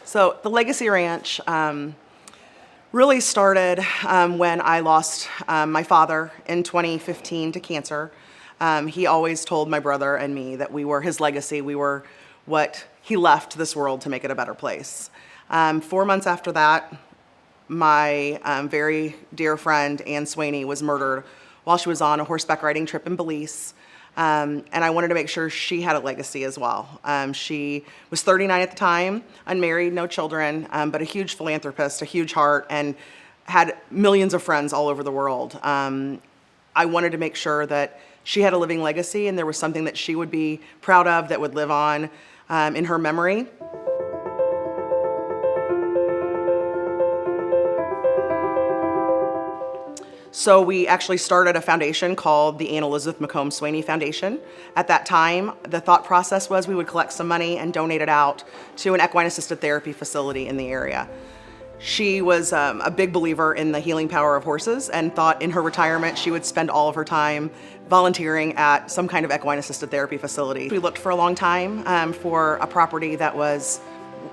So the Legacy Ranch really started when I lost my father in 2015 to cancer. He always told my brother and me that we were his legacy. We were what he left this world to make it a better place. 4 months after that, my very dear friend Anne Swaney was murdered while she was on a horseback riding trip in Belize. And I wanted to make sure she had a legacy as well. She was 39 at the time, unmarried, no children, but a huge philanthropist, a huge heart, and had millions of friends all over the world. I wanted to make sure that she had a living legacy and there was something that she would be proud of that would live on in her memory. So we actually started a foundation called the Anne Elizabeth McComb Swaney Foundation. At that time, the thought process was we would collect some money and donate it out to an equine-assisted therapy facility in the area. She was a big believer in the healing power of horses and thought in her retirement she would spend all of her time volunteering at some kind of equine-assisted therapy facility. We looked for a long time for a property that was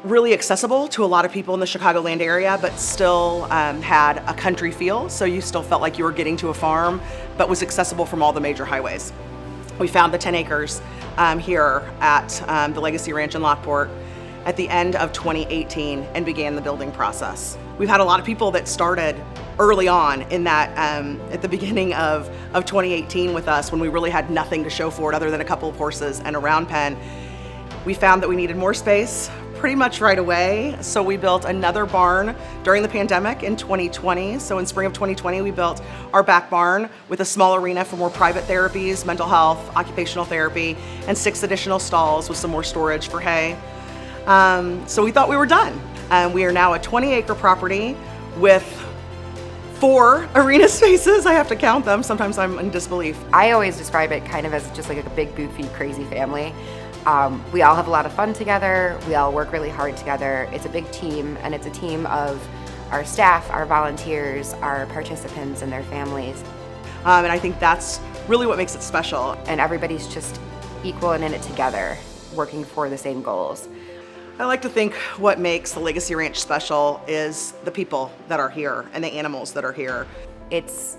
really accessible to a lot of people in the Chicagoland area, but still had a country feel, so you still felt like you were getting to a farm, but was accessible from all the major highways. We found the 10 acres here at the Legacy Ranch in Lockport at the end of 2018 and began the building process. We've had a lot of people that started early on in that, at the beginning of 2018 with us when we really had nothing to show for it other than a couple of horses and a round pen. We found that we needed more space pretty much right away, so we built another barn during the pandemic in 2020. So in spring of 2020, we built our back barn with a small arena for more private therapies, mental health, occupational therapy, and 6 additional stalls with some more storage for hay. So we thought we were done. We are now a 20-acre property with 4 arena spaces. I have to count them. Sometimes I'm in disbelief. I always describe it kind of as just like a big, goofy, crazy family. We all have a lot of fun together. We all work really hard together. It's a big team, and it's a team of our staff, our volunteers, our participants, and their families. And I think that's really what makes it special. And everybody's just equal and in it together, working for the same goals. I like to think what makes the Legacy Ranch special is the people that are here and the animals that are here. It's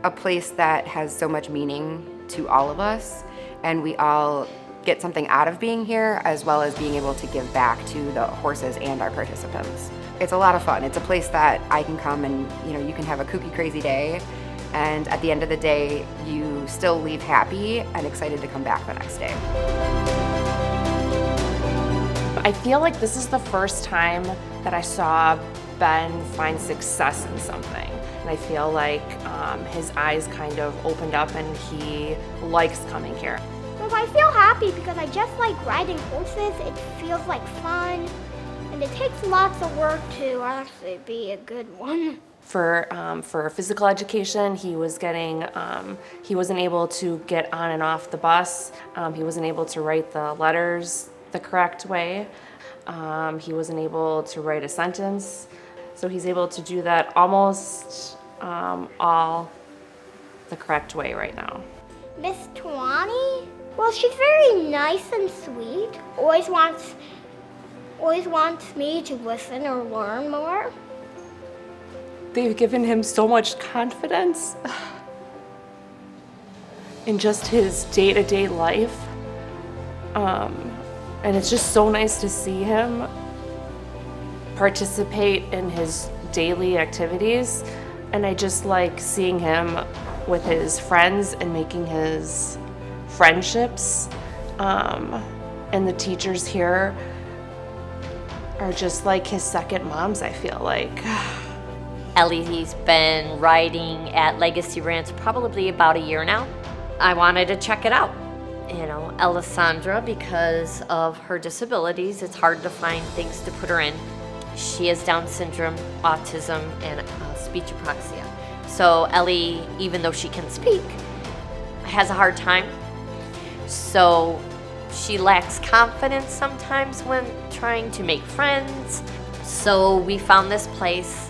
a place that has so much meaning to all of us, and we all get something out of being here, as well as being able to give back to the horses and our participants. It's a lot of fun. It's a place that I can come and, you can have a kooky, crazy day, and at the end of the day, you still leave happy and excited to come back the next day. I feel like this is the first time that I saw Ben find success in something. And I feel like his eyes kind of opened up and he likes coming here. Well, I feel happy because I just like riding horses. It feels like fun, and it takes lots of work to actually be a good one. For physical education, he was getting, he wasn't able to get on and off the bus. He wasn't able to write the letters the correct way. He wasn't able to write a sentence. So he's able to do that almost all the correct way right now. Miss Tawani? Well, she's very nice and sweet. Always wants me to listen or learn more. They've given him so much confidence in just his day-to-day life. And it's just so nice to see him participate in his daily activities. And I just like seeing him with his friends and making his friendships. And the teachers here are just like his second moms, I feel like. Ellie's been riding at Legacy Ranch probably about a year now. I wanted to check it out. Alessandra, because of her disabilities, it's hard to find things to put her in. She has Down syndrome, autism, and speech apraxia. So Ellie, even though she can speak, has a hard time. So she lacks confidence sometimes when trying to make friends. So we found this place,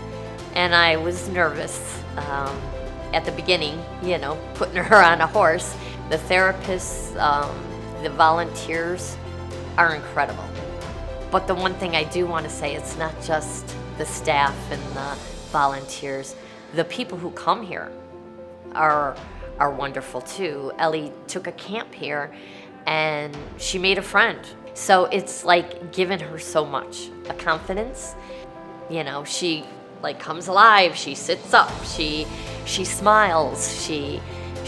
and I was nervous at the beginning, putting her on a horse. The therapists, the volunteers are incredible. But the one thing I do want to say, it's not just the staff and the volunteers. The people who come here are wonderful too. Ellie took a camp here and she made a friend. So it's like given her so much, a confidence. You know, she like comes alive, she sits up, she smiles, she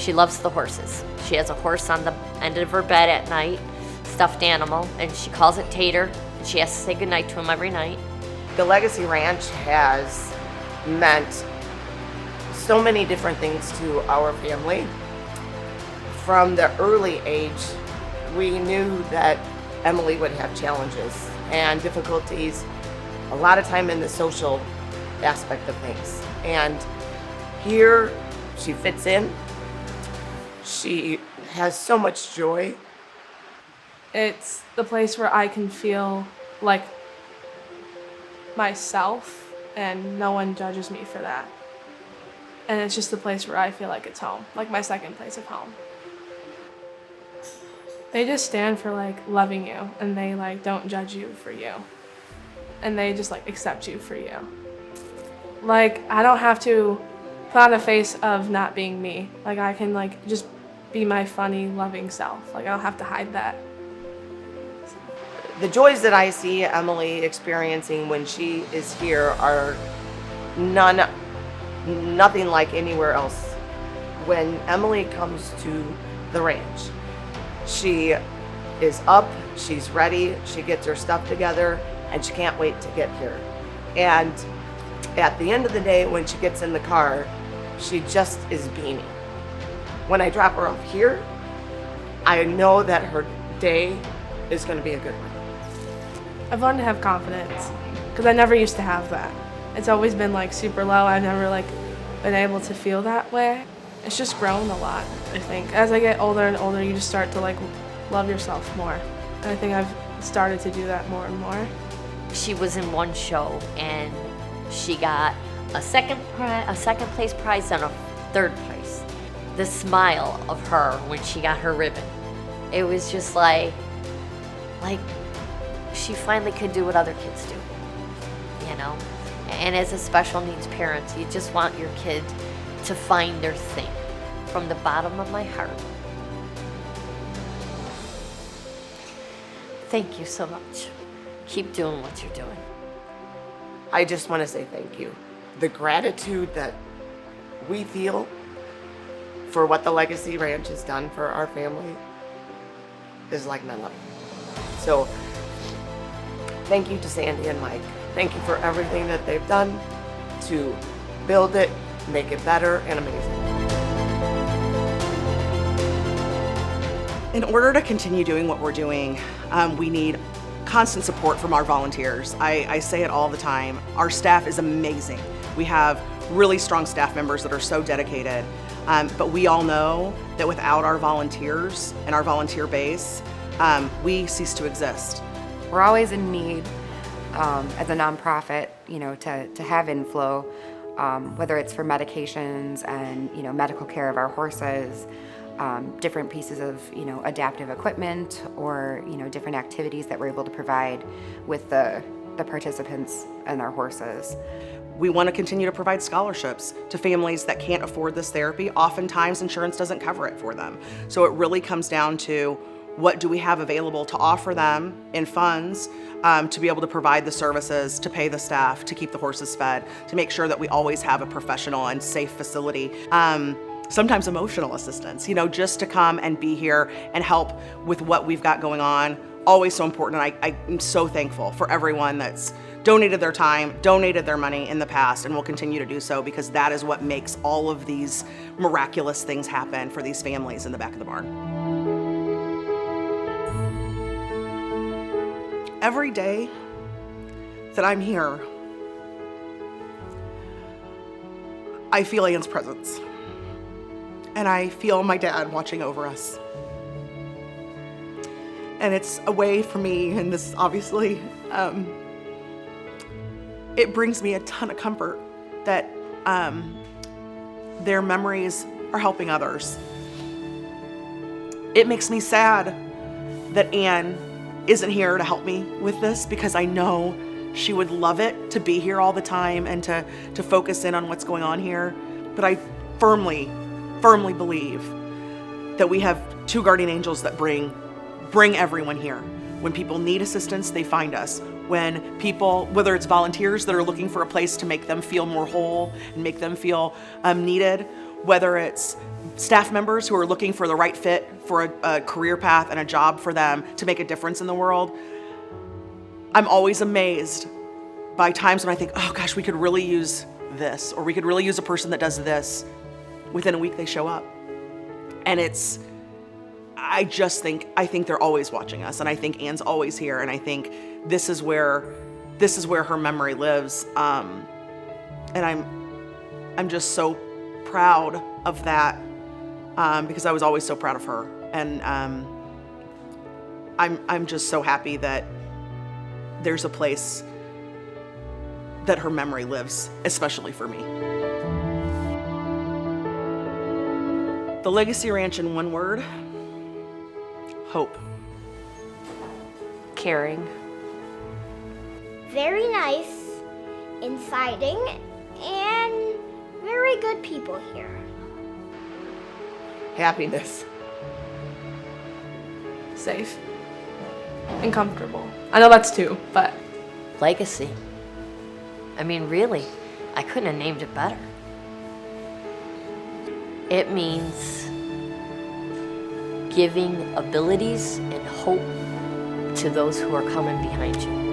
loves the horses. She has a horse on the end of her bed at night, stuffed animal, and she calls it Tater. And she has to say goodnight to him every night. The Legacy Ranch has meant so many different things to our family. From the early age, we knew that Emily would have challenges and difficulties, a lot of time in the social aspect of things. And here, she fits in. She has so much joy. It's the place where I can feel like myself and no one judges me for that. And it's just the place where I feel like it's home, like my second place of home. They just stand for like loving you, and they like don't judge you for you. And they just like accept you for you. Like I don't have to put on a face of not being me. Like I can like just be my funny, loving self. Like I don't have to hide that. The joys that I see Emily experiencing when she is here are nothing like anywhere else. When Emily comes to the ranch, she is up, she's ready, she gets her stuff together, and she can't wait to get here. And at the end of the day, when she gets in the car, she just is beaming. When I drop her off here, I know that her day is going to be a good one. I've learned to have confidence because I never used to have that. It's always been like super low. I've never like been able to feel that way. It's just grown a lot, I think. As I get older and older, you just start to like love yourself more. And I think I've started to do that more and more. She was in one show and she got a second place prize and a third place. The smile of her when she got her ribbon, it was just like she finally could do what other kids do, you know? And as a special needs parent, you just want your kid to find their thing. From the bottom of my heart, thank you so much. Keep doing what you're doing. I just want to say thank you. The gratitude that we feel for what the Legacy Ranch has done for our family is like none other. So thank you to Sandy and Mike. Thank you for everything that they've done to build it, make it better and amazing. In order to continue doing what we're doing, we need constant support from our volunteers. I say it all the time. Our staff is amazing. We have really strong staff members that are so dedicated, but we all know that without our volunteers and our volunteer base, we cease to exist. We're always in need as a nonprofit, you know, to have inflow, whether it's for medications and, you know, medical care of our horses, different pieces of, you know, adaptive equipment or, you know, different activities that we're able to provide with the participants and our horses. We want to continue to provide scholarships to families that can't afford this therapy. Oftentimes insurance doesn't cover it for them. So it really comes down to what do we have available to offer them in funds to be able to provide the services, to pay the staff, to keep the horses fed, to make sure that we always have a professional and safe facility. Sometimes emotional assistance, you know, just to come and be here and help with what we've got going on. Always so important. And I am so thankful for everyone that's donated their time, donated their money in the past, and will continue to do so, because that is what makes all of these miraculous things happen for these families in the back of the barn. Every day that I'm here, I feel Anne's presence. And I feel my dad watching over us. And it's a way for me, and this obviously, it brings me a ton of comfort that their memories are helping others. It makes me sad that Anne isn't here to help me with this, because I know she would love it to be here all the time and to focus in on what's going on here. But I firmly believe that we have two guardian angels that bring everyone here. When people need assistance, they find us. When people, whether it's volunteers that are looking for a place to make them feel more whole and make them feel needed, whether it's staff members who are looking for the right fit for a career path and a job for them to make a difference in the world, I'm always amazed by times when I think, oh gosh, we could really use this, or we could really use a person that does this. Within a week they show up. And I think they're always watching us, and I think Anne's always here, and I think this is where her memory lives. And I'm just so proud of that, because I was always so proud of her. And I'm just so happy that there's a place that her memory lives, especially for me. The Legacy Ranch in one word: hope. Caring. Very nice, inciting, and very good people here. Happiness. Safe and comfortable. I know that's two, but Legacy. I mean, really, I couldn't have named it better. It means giving abilities and hope to those who are coming behind you.